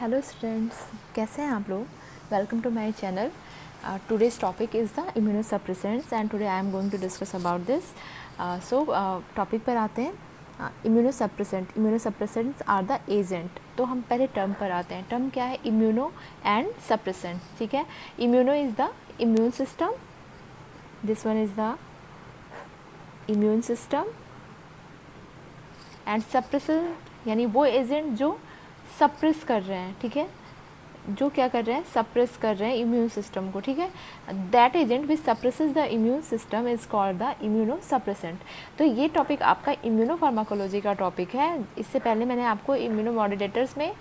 Hello students, कैसे हैं आप लोग। Welcome to my channel. Today's topic is the immunosuppressants and today I am going to discuss about this. So topic पर आते हैं। Immunosuppressants are the agent. तो हम पहले टर्म पर आते हैं। टर्म क्या है? Immuno and suppressant. ठीक है, immuno is the immune system, this one is the immune system, and suppressant यानी वो एजेंट जो सप्रेस कर रहे हैं। ठीक है, जो क्या कर रहे हैं? सप्रेस कर रहे हैं इम्यून सिस्टम को। ठीक है, that agent which suppresses the immune system is called the immuno suppressant. तो ये टॉपिक आपका इम्यूनो फार्माकोलॉजी का टॉपिक है। इससे पहले मैंने आपको इम्यूनो मॉड्यूलेटर्स में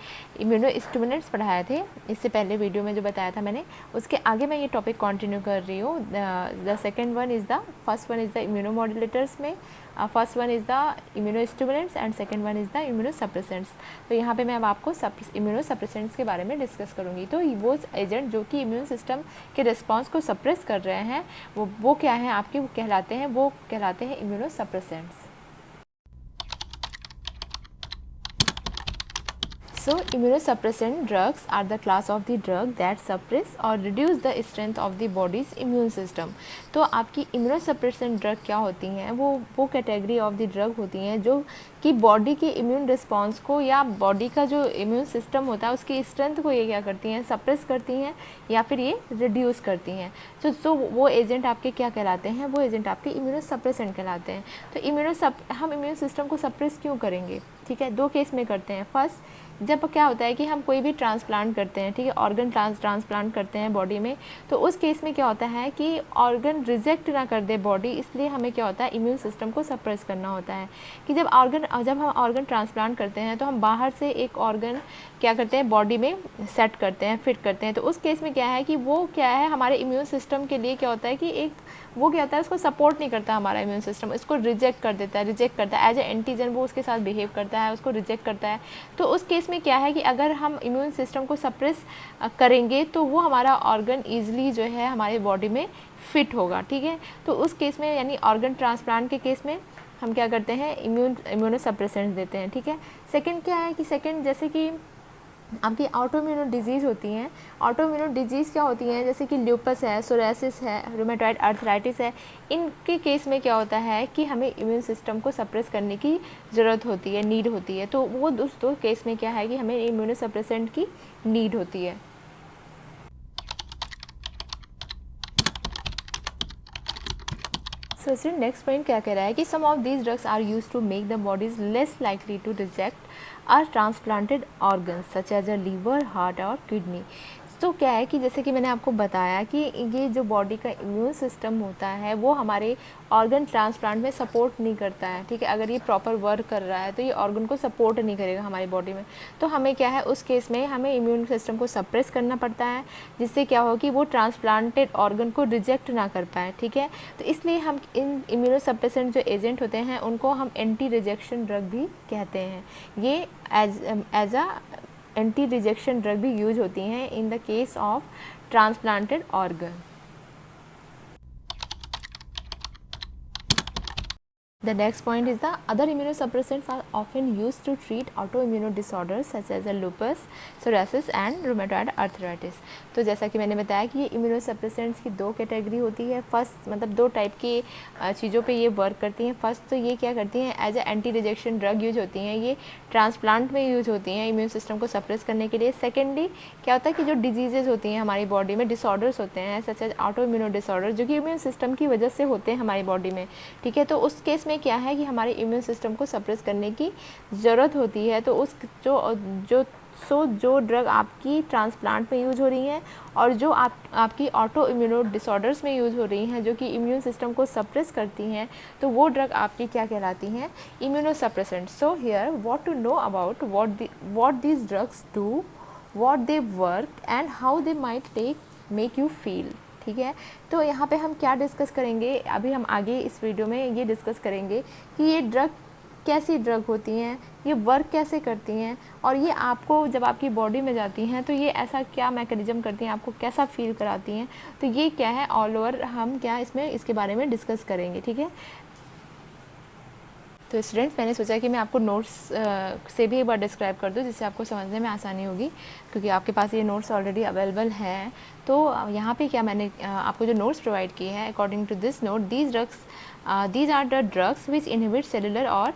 इम्यूनो स्टिमुलेंट्स पढ़ाए थे। इससे पहले वीडियो में जो बताया था मैंने, उसके आगे मैं ये टॉपिक कंटिन्यू कर रही हूँ। The second one is the first one is the immunomodulators में, first one is the immunostimulants and second one is the immunosuppressants. तो यहाँ पे मैं अब आपको इम्यूनो सप्रेसेंट्स के बारे में डिस्कस करूँगी। तो वो एजेंट जो कि इम्यून सिस्टम के रिस्पांस को सप्रेस कर रहे हैं, वो क्या है आपके? वो कहलाते हैं immuno suppressants. So immunosuppressant drugs are the class of the drug that suppress or reduce the strength of the body's immune system। तो आपकी immunosuppressant ड्रग क्या होती हैं? वो कैटेगरी ऑफ द ड्रग होती हैं जो कि बॉडी के इम्यून रिस्पॉन्स को या बॉडी का जो इम्यून सिस्टम होता है उसकी स्ट्रेंथ को ये क्या करती हैं? सप्रेस करती हैं या फिर ये रिड्यूस करती हैं। तो वो एजेंट आपके क्या कहलाते हैं? वो एजेंट आपके इम्यूनोसप्रेसेंट कहलाते हैं। तो हम इम्यून सिस्टम को सप्रेस क्यों करेंगे? ठीक है, दो केस में करते हैं। फर्स्ट, जब क्या होता है कि हम कोई भी ट्रांसप्लांट करते हैं, ठीक है, ऑर्गन ट्रांसप्लांट करते हैं बॉडी में, तो उस केस में क्या होता है कि ऑर्गन रिजेक्ट ना कर दे बॉडी, इसलिए हमें क्या होता है? इम्यून सिस्टम को सप्रेस करना होता है। कि जब हम ऑर्गन ट्रांसप्लांट करते हैं तो हम बाहर से एक ऑर्गन क्या करते हैं? बॉडी में सेट करते हैं, फिट करते हैं। तो उस केस में क्या है कि वो क्या है, हमारे इम्यून सिस्टम के लिए क्या होता है कि एक वो क्या होता है, उसको सपोर्ट नहीं करता हमारा इम्यून सिस्टम, इसको रिजेक्ट कर देता है, रिजेक्ट करता है एज ए एंटीजन, वो उसके साथ बिहेव करता है, उसको रिजेक्ट करता है। तो उस केस में क्या है कि अगर हम इम्यून सिस्टम को सप्रेस करेंगे तो वो हमारा ऑर्गन ईजिली जो है हमारे बॉडी में फिट होगा। ठीक है, तो उस केस में यानी ऑर्गन ट्रांसप्लांट के केस में हम क्या करते हैं? इम्यूनोसप्रेसेंट्स देते हैं। ठीक है, सेकेंड क्या है कि सेकेंड जैसे कि आपकी ऑटोइम्यून डिजीज़ होती हैं। ऑटोइम्यून डिजीज़ क्या होती हैं? जैसे कि ल्यूपस है, सोरासिस है, रूमेटॉइड आर्थराइटिस है। इनके केस में क्या होता है कि हमें इम्यून सिस्टम को सप्रेस करने की ज़रूरत होती है, नीड होती है। तो वो दो केस में क्या है कि हमें इम्यूनोसप्रेसेंट की नीड होती है। सो नेक्स्ट पॉइंट क्या कह रहा है कि some of these drugs are use to make the bodies less likely to reject are transplanted organs such as a liver, heart और किडनी। तो क्या है कि जैसे कि मैंने आपको बताया कि ये जो बॉडी का इम्यून सिस्टम होता है वो हमारे ऑर्गन ट्रांसप्लांट में सपोर्ट नहीं करता है। ठीक है, अगर ये प्रॉपर वर्क कर रहा है तो ये ऑर्गन को सपोर्ट नहीं करेगा हमारी बॉडी में। तो हमें क्या है, उस केस में हमें इम्यून सिस्टम को सप्रेस करना पड़ता है, जिससे क्या हो कि वो ट्रांसप्लांटेड ऑर्गन को रिजेक्ट ना कर पाए। ठीक है, तो इसलिए हम इन इम्यूनोसप्रेसेंट जो एजेंट होते हैं उनको हम एंटी रिजेक्शन ड्रग भी कहते हैं। ये as a anti rejection drug भी यूज होती हैं in the case of transplanted organ. The next point is the other immunosuppressants are often used to treat autoimmune disorders such as lupus, psoriasis and rheumatoid arthritis। तो जैसा कि मैंने बताया कि ये इम्यूनोसप्रेसेंट्स की दो कैटेगरी होती है। फर्स्ट मतलब दो टाइप की चीज़ों पे ये वर्क करती हैं। फर्स्ट तो ये क्या करती हैं, as a anti rejection drug use होती हैं, ये ट्रांसप्लांट में यूज होती हैं इम्यून सिस्टम को सप्रेस करने के लिए। सेकेंडली क्या होता है कि जो डिजीजेज होती हैं हमारी बॉडी में, डिसऑर्डर्स होते हैं सच एज ऑटोइम्यून डिसऑर्डर, जो कि इम्यून सिस्टम की वजह से होते हैं हमारी बॉडी में। ठीक है, तो उस केस में क्या है कि हमारे इम्यून सिस्टम को सप्रेस करने की ज़रूरत होती है। तो उस जो ड्रग आपकी ट्रांसप्लांट में यूज हो रही हैं और जो आपकी ऑटो इम्यूनो डिसऑर्डर्स में यूज हो रही हैं जो कि इम्यून सिस्टम को सप्रेस करती हैं, तो वो ड्रग आपकी क्या कहलाती हैं? Immunosuppressant. So here what to know about what these drugs do, what they work and how they might make you feel. ठीक है, तो यहाँ पे हम क्या डिस्कस करेंगे, अभी हम आगे इस वीडियो में ये डिस्कस करेंगे कि ये ड्रग कैसी ड्रग होती हैं, ये वर्क कैसे करती हैं, और ये आपको जब आपकी बॉडी में जाती हैं तो ये ऐसा क्या मैकेनिज्म करती हैं, आपको कैसा फील कराती हैं। तो ये क्या है, ऑल ओवर हम क्या इसके बारे में डिस्कस करेंगे। ठीक है, तो स्टूडेंट्स, मैंने सोचा कि मैं आपको नोट्स से भी एक बार डिस्क्राइब कर दूँ जिससे आपको समझने में आसानी होगी, क्योंकि आपके पास ये नोट्स ऑलरेडी अवेलेबल हैं। तो यहाँ पे क्या मैंने आपको जो नोट्स प्रोवाइड किए हैं, according to this note, these are the drugs which inhibit cellular और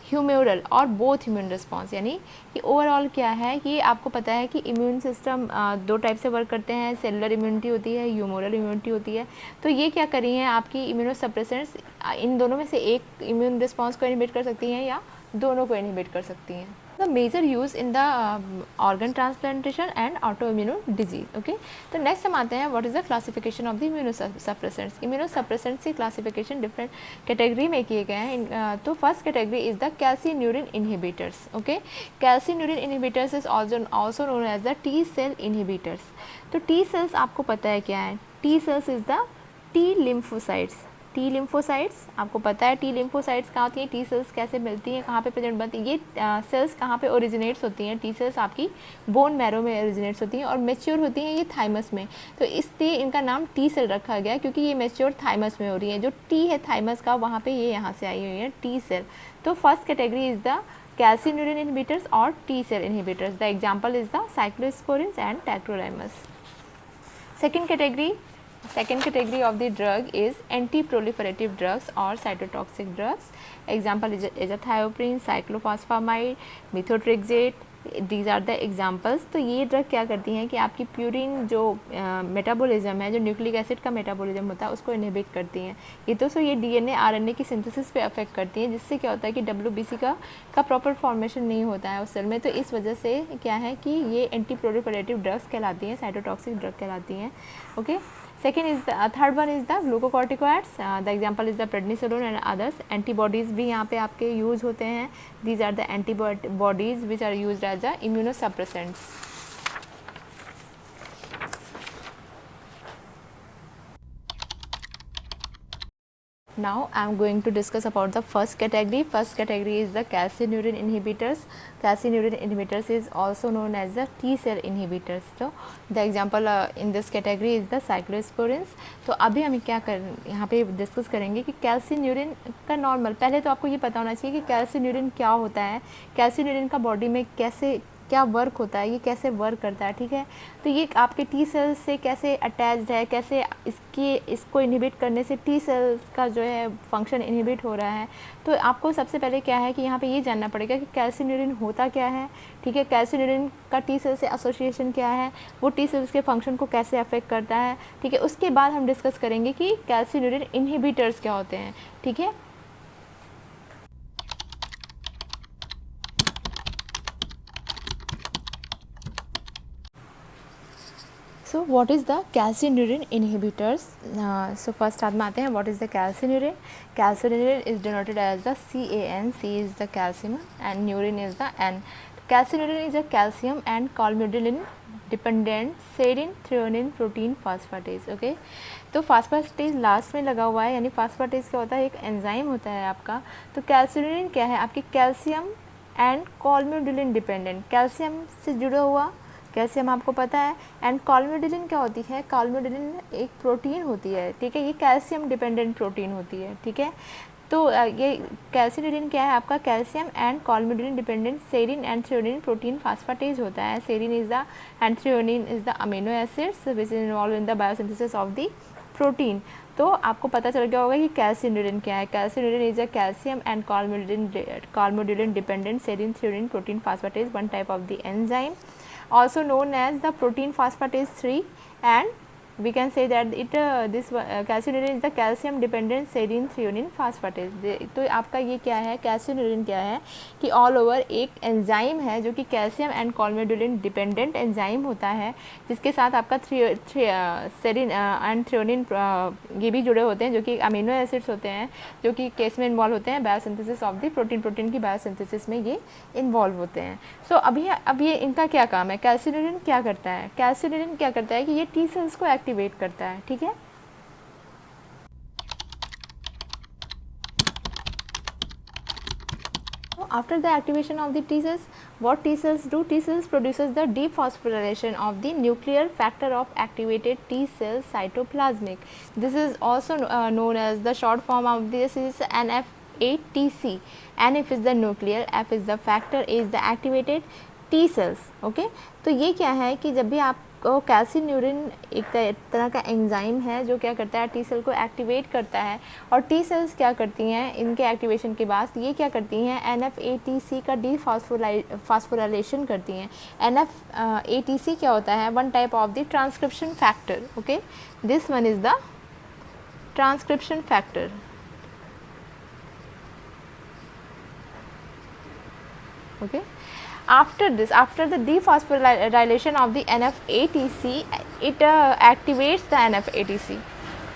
ह्यूमोरल और बोथ इम्यून रिस्पॉन्स, यानी कि ओवरऑल क्या है कि आपको पता है कि इम्यून सिस्टम दो टाइप से वर्क करते हैं, सेलुलर इम्यूनिटी होती है, ह्यूमोरल इम्यूनिटी होती है। तो ये क्या करी हैं आपकी इम्यूनोसप्रेसेंट्स, इन दोनों में से एक इम्यून रिस्पॉन्स को इनहिबिट कर सकती हैं या दोनों को इनहिबिट कर सकती हैं। The major use in the organ transplantation and autoimmune disease. Okay, तो नेक्स्ट हम आते हैं what is the classification of the immunosuppressants. Immunosuppressants की क्लासिफिकेशन डिफरेंट कैटेगरी में किए गए हैं। तो first category is the calcineurin inhibitors. Okay, calcineurin inhibitors is also known as the T cell inhibitors. तो टी सेल्स आपको पता है क्या है, T cells is the T lymphocytes. T lymphocytes आपको पता है, टी लिम्फोसाइट्स कहाँ होती हैं, टी सेल्स कैसे मिलती हैं, कहाँ पे प्रेजेंट बनती हैं, ये सेल्स कहाँ पे ओरिजिनेट्स होती हैं, टी सेल्स आपकी बोन मैरो में ओरिजिनेट्स होती हैं और मेच्योर होती हैं ये थाइमस में। तो इसलिए इनका नाम टी सेल रखा गया क्योंकि ये मेच्योर थाइमस में हो रही है, जो टी है थाइमस का वहाँ पे ये यहाँ से आई हुई है टी सेल। तो first category is the calcineurin inhibitors और T cell inhibitors. The example is the cyclosporins and tacrolimus. Second category of the drug is anti-proliferative drugs or cytotoxic drugs. Example is azathioprine, cyclophosphamide, methotrexate. These are the examples. तो ये drug क्या करती हैं कि आपकी purine जो metabolism है, जो न्यूक्लिक एसिड का मेटाबॉलिज्म होता है, उसको इनहिबिट करती हैं। ये डीएनए आरएनए की सिंथेसिस पे अफेक्ट करती हैं, जिससे क्या होता है कि डब्ल्यूबीसी का प्रॉपर फॉर्मेशन नहीं होता है उस सेल में। तो इस वजह से क्या है कि ये एंटी प्रोलिफरेटिव ड्रग्स कहलाती हैं, साइटोटॉक्सिक ड्रग कहलाती हैं। Okay, third one is the glucocorticoids. The example is the prednisolone and others. Antibodies भी यहाँ पे आपके यूज़ होते हैं। These are the antibodies which are used as the immunosuppressants. Now I am going to discuss about the first category. First category is the calcineurin inhibitors. Calcineurin inhibitors is also known as the T cell inhibitors. So the example in this category is the cyclosporins. तो अभी हम क्या यहाँ पे discuss करेंगे कि कैल्सिन्यूरिन का normal, पहले तो आपको ये पता होना चाहिए कि कैल्सिन्यूरिन क्या होता है, कैल्सिन्यूरिन का बॉडी में कैसे क्या वर्क होता है, ये कैसे वर्क करता है। ठीक है, तो ये आपके टी सेल्स से कैसे अटैच्ड है, कैसे इसको इनहिबिट करने से टी सेल्स का जो है फंक्शन इनहिबिट हो रहा है। तो आपको सबसे पहले क्या है कि यहाँ पे ये जानना पड़ेगा कि कैल्सिन्यूरिन होता क्या है। ठीक है, कैल्सिन्यूरिन का टी सेल से एसोसिएशन क्या है, वो टी सेल्स के फंक्शन को कैसे अफेक्ट करता है। ठीक है, उसके बाद हम डिस्कस करेंगे कि कैल्सिन्यूरिन इनहिबिटर्स क्या होते हैं। ठीक है, so what is the calcineurin inhibitors. So first में आते हैं what is the calcineurin. Calcineurin is denoted as the CAN. C is the calcium and neurin is the N. Calcineurin is a calcium and calmodulin dependent serine threonine protein phosphatase. Okay, तो phosphatase last में लगा हुआ है, यानी phosphatase क्या होता है, एक एंजाइम होता है आपका। तो कैल्सिन्यूरिन क्या है, आपकी calcium and calmodulin dependent, calcium से जुड़ा हुआ, कैल्शियम आपको पता है। एंड कॉलम्युडिलिन क्या होती है, कॉलम्युडिलिन एक प्रोटीन होती है। ठीक है, ये कैल्शियम डिपेंडेंट प्रोटीन होती है। ठीक है, तो ये कैल्सिन्यूरिन क्या है आपका, calcium and calmodulin dependent serine and threonine protein phosphatase होता है। Serine is the and threonine is the amino acids which is involve in the biosynthesis of the protein. तो आपको पता चल गया होगा कि कैल्सिन्यूरिन क्या है। Calcineurin is a calcium and calmodulin dependent serine threonine protein phosphatase, one type of the enzyme, also known as the protein phosphatase 3, and we can say that calcineurin is the calcium dependent serine threonine phosphatase। तो आपका ये क्या है, कैल्सिन्यूरिन क्या है कि all over एक enzyme है जो कि calcium and calmodulin dependent enzyme होता है, जिसके साथ आपका सेरिन एंड थ्रियोनिन ये भी जुड़े होते हैं, जो कि अमीनो एसिड्स होते हैं, जो कि केस में इन्वॉल्व होते हैं बायोसिंथेसिस ऑफ द प्रोटीन की बायोसिंथेसिस में ये इन्वॉल्व होते हैं। सो अब ये इनका क्या काम है, कैल्सिन्यूरिन क्या करता है, कैल्सिन्यूरिन क्या करता है कि ये टी सेल्स को एक्टिवेट करता है। ठीक है, after the activation of the T cells, what T cells do, T cells produces the dephosphorylation of the nuclear factor of activated T cell cytoplasmic. This is also known as the short form of this is NF8TC. NF is the nuclear, F is the factor, A is the activated T cells. Okay, तो ये क्या है कि जब भी आपको कैल्सिन्यूरिन एक तरह का एंजाइम है जो क्या करता है, टी सेल को एक्टिवेट करता है, और टी सेल्स क्या करती हैं इनके एक्टिवेशन के बाद ये क्या करती हैं, NF8TC का डीफॉस्फोराइलेशन करती हैं. NF8TC क्या होता है, one type of the transcription factor. Okay, this one is the transcription factor. Okay, after the dephosphorylation of the NF8TC, it activates the NF8TC.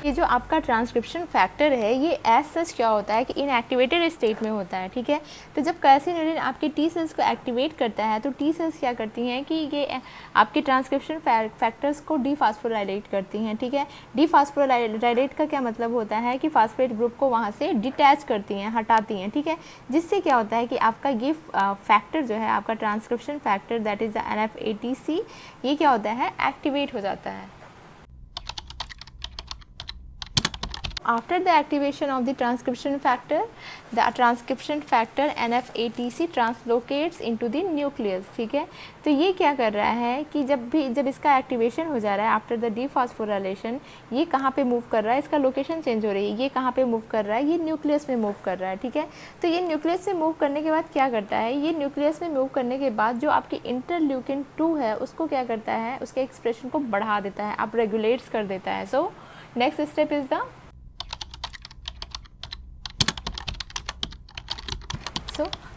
ये जो आपका ट्रांसक्रिप्शन फैक्टर है ये एज सच क्या होता है कि इनएक्टिवेटेड स्टेट में होता है. ठीक है, तो जब कैल्सिन्यूरिन आपके टी सेल्स को एक्टिवेट करता है तो टी सेल्स क्या करती हैं कि ये आपके ट्रांसक्रिप्शन फैक्टर्स को डीफॉस्फोराइलेट करती हैं. ठीक है, डीफॉस्फोराइलेट का क्या मतलब होता है कि फास्फेट ग्रुप को वहाँ से डिटैच करती हैं, हटाती हैं. ठीक है, जिससे क्या होता है कि आपका ये फैक्टर जो है आपका transcription factor that is the NF8TC, ये क्या होता है, एक्टिवेट हो जाता है. After the activation of the transcription factor NF8TC translocates into the nucleus. ठीक है, तो ये क्या कर रहा है कि जब इसका एक्टिवेशन हो जा रहा है आफ्टर द डीफॉस्फोराइलेशन, ये कहाँ पे मूव कर रहा है, इसका लोकेशन चेंज हो रही है, ये कहाँ पे मूव कर रहा है, ये न्यूक्लियस में मूव कर रहा है. ठीक है, तो ये न्यूक्लियस में मूव करने के बाद क्या करता है, ये न्यूक्लियस में मूव करने के बाद जो आपकी इंटरल्यूकिन 2 है उसको क्या करता है, उसके एक्सप्रेशन को बढ़ा देता है, आप रेगुलेट्स कर देता है. So next step is the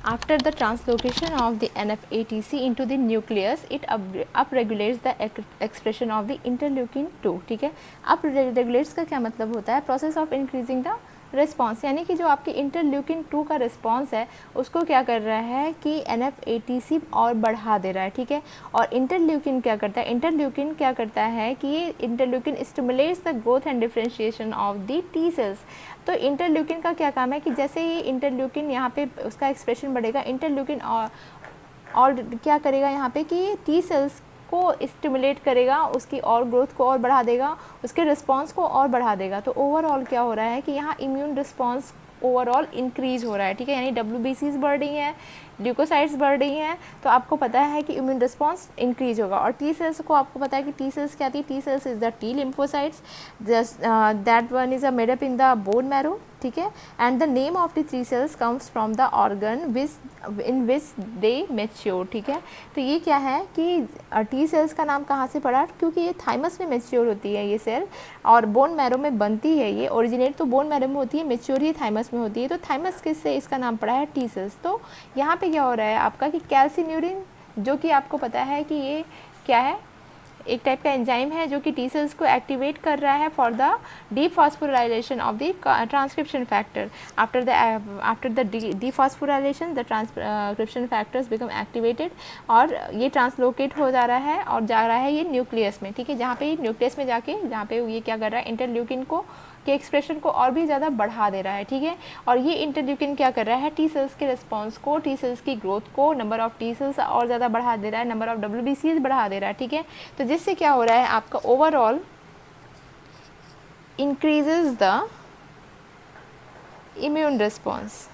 after the translocation of the NF8TC into the nucleus, it upregulates the expression of the interleukin 2. ठीक है, upregulates का क्या मतलब होता है, process of increasing the response, यानी कि जो आपके इंटरल्यूकिन 2 का रिस्पॉन्स है उसको क्या कर रहा है कि NF8TC और बढ़ा दे रहा है. ठीक है, और इंटरल्यूकिन क्या करता है, इंटरल्यूकिन क्या करता है कि ये interleukin stimulates the growth and differentiation of the T cells. तो इंटरल्यूकिन का क्या काम है कि जैसे ही इंटरल्यूकिन यहाँ पे उसका एक्सप्रेशन बढ़ेगा, इंटरल्यूकिन और क्या करेगा यहाँ पे कि टी सेल्स को स्टिमुलेट करेगा, उसकी और ग्रोथ को और बढ़ा देगा, उसके रिस्पांस को और बढ़ा देगा. तो ओवरऑल क्या हो रहा है कि यहाँ इम्यून रिस्पांस ओवरऑल इंक्रीज हो रहा है. ठीक है, यानी WBCs बढ़ रही हैं, ल्यूकोसाइट्स बढ़ रही हैं, तो आपको पता है कि इम्यून रिस्पांस इंक्रीज होगा. और टी सेल्स को आपको पता है कि टी सेल्स क्या थी, T cells is the T lymphocytes, that one is a made up in the bone marrow. ठीक है, and the name of the 3 sales comes from the organ in which they mature. ठीक है, तो ये क्या है कि टी सेल्स का नाम कहाँ से पड़ा, क्योंकि ये थाइमस में मेच्योर होती है ये सेल, और बोन मैरो में बनती है. ये ओरिजिनेट तो बोन मैरो में होती है, मेच्योर ही थाइमस में होती है. तो थाइमस किससे इसका नाम पड़ा है, टी सेल्स. तो यहाँ पे क्या हो रहा है आपका कि कैल्सिन्यूरिन, जो कि आपको पता है कि ये क्या है, एक टाइप का एंजाइम है जो कि टी सेल्स को एक्टिवेट कर रहा है for the dephosphorylation of the transcription factor. After the dephosphorylation the transcription factors become activated, और ये ट्रांसलोकेट हो जा रहा है और जा रहा है ये न्यूक्लियस में. ठीक है, जहाँ पे न्यूक्लियस में जाके जहाँ पे ये क्या कर रहा है, इंटरल्यूकिन को के एक्सप्रेशन को और भी ज़्यादा बढ़ा दे रहा है. ठीक है, और ये इंटरल्यूकिन क्या कर रहा है, टी सेल्स के रिस्पॉन्स को, टी सेल्स की ग्रोथ को, नंबर ऑफ टी सेल्स और ज़्यादा बढ़ा दे रहा है, नंबर ऑफ WBCs बढ़ा दे रहा है. ठीक है, तो जिससे क्या हो रहा है आपका overall increases the immune response.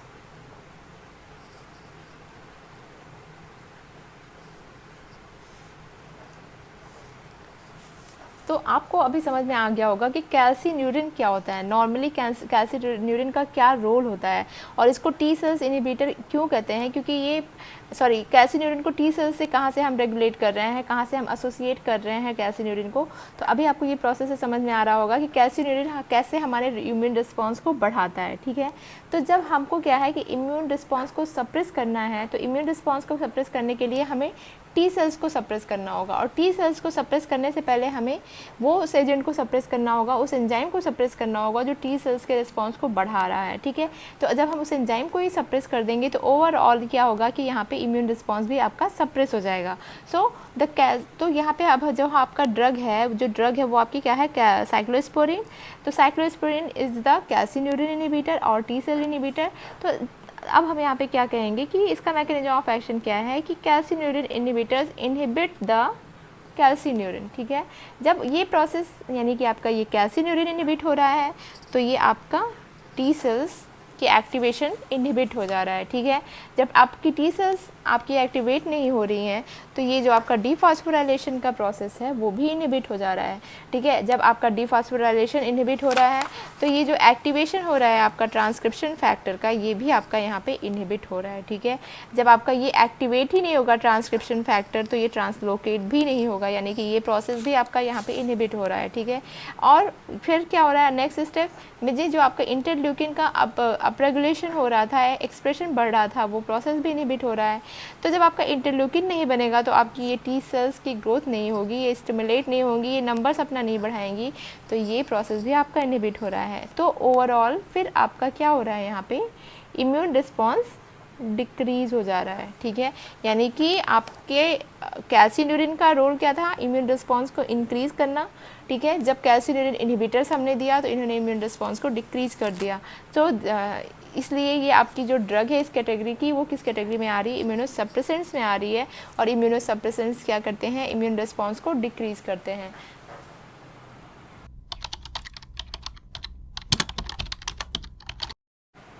तो आपको अभी समझ में आ गया होगा कि कैल्सिन्यूरिन क्या होता है, नॉर्मली कैल्सिन्यूरिन का क्या रोल होता है, और इसको टी सेल्स इनहिबिटर क्यों कहते हैं, क्योंकि ये कैल्सिन्यूरिन को टी सेल्स से कहाँ से हम रेगुलेट कर रहे हैं, कहाँ से हम एसोसिएट कर रहे हैं कैल्सिन्यूरिन को. तो अभी आपको ये प्रोसेस से समझ में आ रहा होगा कि कैल्सिन्यूरिन कैसे हमारे इम्यून रिस्पॉन्स को बढ़ाता है. ठीक है, तो जब हमको क्या है कि इम्यून रिस्पॉन्स को सप्रेस करना है, तो इम्यून रिस्पॉन्स को सप्रेस करने के लिए हमें टी सेल्स को सप्रेस करना होगा, और टी सेल्स को सप्रेस करने से पहले हमें वो उस एजेंट को सप्रेस करना होगा, उस एंजाइम को सप्रेस करना होगा जो टी सेल्स के रिस्पॉन्स को बढ़ा रहा है. ठीक है, तो जब हम उस एंजाइम को ही सप्रेस कर देंगे तो ओवरऑल क्या होगा कि यहाँ पे इम्यून रिस्पॉन्स भी आपका सप्रेस हो जाएगा. तो यहाँ पे अब जो आपका ड्रग है वो आपकी क्या है, साइक्लोस्पोरिन. तो साइक्लोस्पोरिन इज द कैल्सिन्यूरिन इनहिबिटर और टी सेल इनहिबिटर. तो अब हम यहाँ पे क्या कहेंगे कि इसका मैकेनिज्म ऑफ एक्शन क्या है कि कैल्सिन्यूरिन इनहिबिटर्स इनहिबिट द कैल्सिन्यूरिन. ठीक है, जब ये प्रोसेस यानी कि आपका ये कैल्सिन्यूरिन इनहिबिट हो रहा है तो ये आपका टी सेल्स आपकी एक्टिवेशन इनहिबिट हो जा रहा है, ठीक है। जब आपकी टी सेल्स आपकी एक्टिवेट नहीं हो रही हैं तो ये जो आपका डीफॉस्फोराइलेशन का प्रोसेस है वो भी इनहिबिट हो जा रहा है, ठीक है। जब आपका डीफॉस्फोराइलेशन इनहिबिट हो रहा है तो ये जो एक्टिवेशन हो रहा है आपका ट्रांसक्रिप्शन फैक्टर का, ये भी आपका यहाँ पे इनहिबिट हो रहा है, ठीक है। जब आपका ये एक्टिवेट ही नहीं होगा ट्रांसक्रिप्शन फैक्टर तो ये ट्रांसलोकेट भी नहीं होगा, यानी कि ये प्रोसेस भी आपका यहाँ पे इनहिबिट हो रहा है, ठीक है। और फिर क्या हो रहा है नेक्स्ट स्टेप में, जो आपका इंटरल्यूकिन का अपरेगुलेशन हो रहा था, एक्सप्रेशन बढ़ रहा था, वो प्रोसेस भी इनहिबिट हो रहा है। तो जब आपका इंटरल्यूकिन नहीं बनेगा तो आपकी ये टी सेल्स की ग्रोथ नहीं होगी, ये स्टिमुलेट नहीं होंगी, ये नंबर्स अपना नहीं बढ़ाएंगी, तो ये प्रोसेस भी आपका इनहिबिट हो रहा है। तो ओवरऑल फिर आपका क्या हो रहा है यहाँ पे, इम्यून रिस्पॉन्स डिक्रीज़ हो जा रहा है, ठीक है। यानी कि आपके कैल्सिन्यूरिन का रोल क्या था, इम्यून रिस्पॉन्स को इंक्रीज़ करना, ठीक है। जब कैल्सिन्यूरिन इनहिबिटर्स हमने दिया तो इन्होंने इम्यून रिस्पॉन्स को डिक्रीज़ कर दिया। तो इसलिए ये आपकी जो ड्रग है इस कैटेगरी की, वो किस कैटेगरी में आ रही है, इम्यूनोसप्रेसेंट्स में आ रही है। और इम्यूनोसप्रेसेंट्स क्या करते हैं, इम्यून रिस्पॉन्स को डिक्रीज़ करते हैं।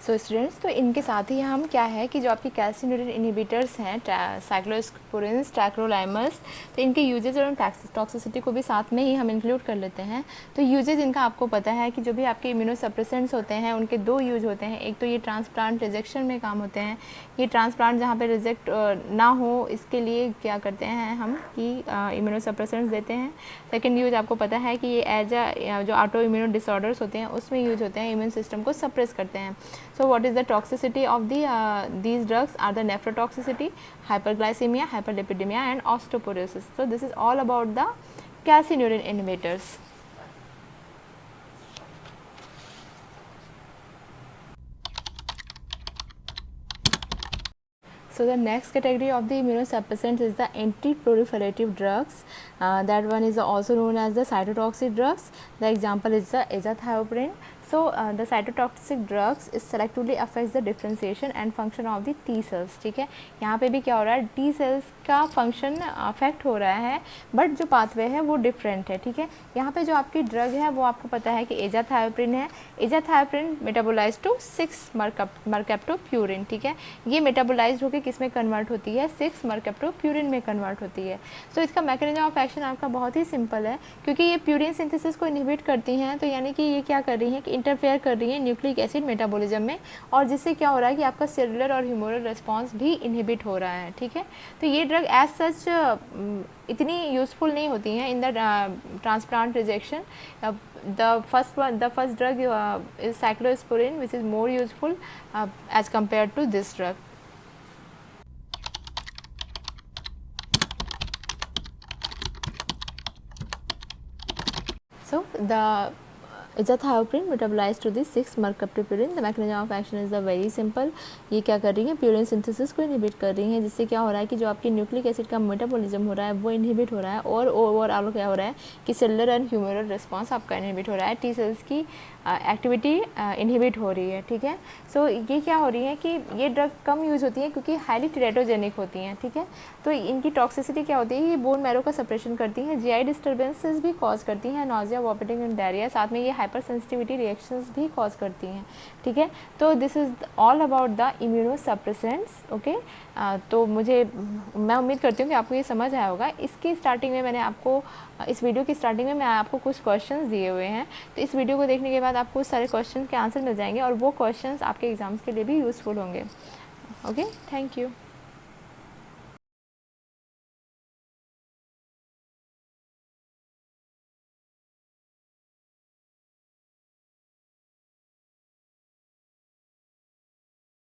सो स्टूडेंट्स, तो इनके साथ ही हम क्या है कि जो आपकी कैल्सिन्यूरिन इनहिबिटर्स हैं, साइक्लोस्पोरिन्स, टैक्रोलाइमस, तो इनके यूजेज और टॉक्सिसिटी को भी साथ में ही हम इंक्लूड कर लेते हैं। तो यूजेज इनका आपको पता है कि जो भी आपके इम्यूनोसप्रेसेंट्स होते हैं उनके दो यूज होते हैं। एक तो ये ट्रांसप्लांट रिजेक्शन में काम होते हैं, ये ट्रांसप्लांट जहाँ पे रिजेक्ट ना हो इसके लिए क्या करते हैं हम कि इम्यूनोसप्रेसेंट्स देते हैं। सेकेंड यूज आपको पता है कि ये एज जो ऑटो इम्यूनो डिसऑर्डर्स होते हैं उसमें यूज होते हैं, इम्यून सिस्टम को सप्रेस करते हैं। So what is the toxicity of these drugs are the nephrotoxicity, hyperglycemia, hyperlipidemia and osteoporosis. So this is all about the calcineurin inhibitors. So the next category of the immunosuppressants is the anti-proliferative drugs. That one is also known as the cytotoxic drugs. The example is the azathioprine. So the cytotoxic drugs is selectively affects the differentiation and function of the T cells, ठीक है। यहाँ पे भी क्या हो रहा है, T cells का फंक्शन अफेक्ट हो रहा है, बट जो पाथवे है वो डिफरेंट है, ठीक है। यहाँ पे जो आपकी ड्रग है वो आपको पता है कि एजाथायोप्रिन है। एजाथायोप्रिन मेटाबोलाइज टू 6 मरकैप्टोप्यूरिन, ठीक है। ये मेटाबोलाइज होकर किस में कन्वर्ट होती है, 6 मरकैप्टोप्यूरिन में कन्वर्ट होती है। तो इसका मैकेनिज्म ऑफ एक्शन आपका बहुत ही सिंपल है, क्योंकि ये प्यूरिन सिंथेसिस को इनहिबिट करती हैं, तो यानी कि ये क्या कर रही हैं कि इंटरफेयर कर रही है न्यूक्लिक एसिड मेटाबॉलिज्म में, और जिससे क्या हो रहा है कि आपका सेलुलर और ह्यूमरल रिस्पांस भी इनहिबिट हो रहा है, ठीक है। तो ये ड्रग एज सच इतनी यूजफुल नहीं होती हैं in the transplant rejection. the first drug is cyclosporin, which is more useful as compared to this drug. So the azathioprine metabolize to the 6 mercaptopurine. The mechanism of action is the very simple. ये क्या कर रही है, purine synthesis को inhibit कर रही है, जिससे क्या हो रहा है कि जो आपकी न्यूक्लिक एसिड का मेटाबॉलिज्म हो रहा है वो इनहिबिट हो रहा है, और ओवरऑल क्या हो रहा है कि सेलुलर एंड ह्यूमरल रिस्पांस आपका इनहिबिट हो रहा है, टी सेल्स की एक्टिविटी इनहिबिट हो रही है, ठीक है। सो ये क्या हो रही है कि ये ड्रग कम यूज़ होती है क्योंकि हाईली टेरेटोजेनिक होती हैं, ठीक है। तो इनकी टॉक्सिसिटी क्या होती है, ये बोन मैरो का सप्रेशन करती हैं, जीआई डिस्टर्बेंसेस भी कॉज करती हैं, नॉजिया, वॉमिटिंग एंड डायरिया, साथ में ये हाइपर सेंसिटिविटी रिएक्शंस भी कॉज करती हैं, ठीक है। तो this is all about the immunosuppressants, okay. तो मैं उम्मीद करती हूँ कि आपको ये समझ आया होगा। इसकी स्टार्टिंग में मैंने आपको इस वीडियो की स्टार्टिंग में मैं आपको कुछ क्वेश्चंस दिए हुए हैं, तो इस वीडियो को देखने के बाद आपको उस सारे क्वेश्चंस के आंसर मिल जाएंगे और वो क्वेश्चंस आपके एग्जाम्स के लिए भी यूज़फुल होंगे। Okay, thank you.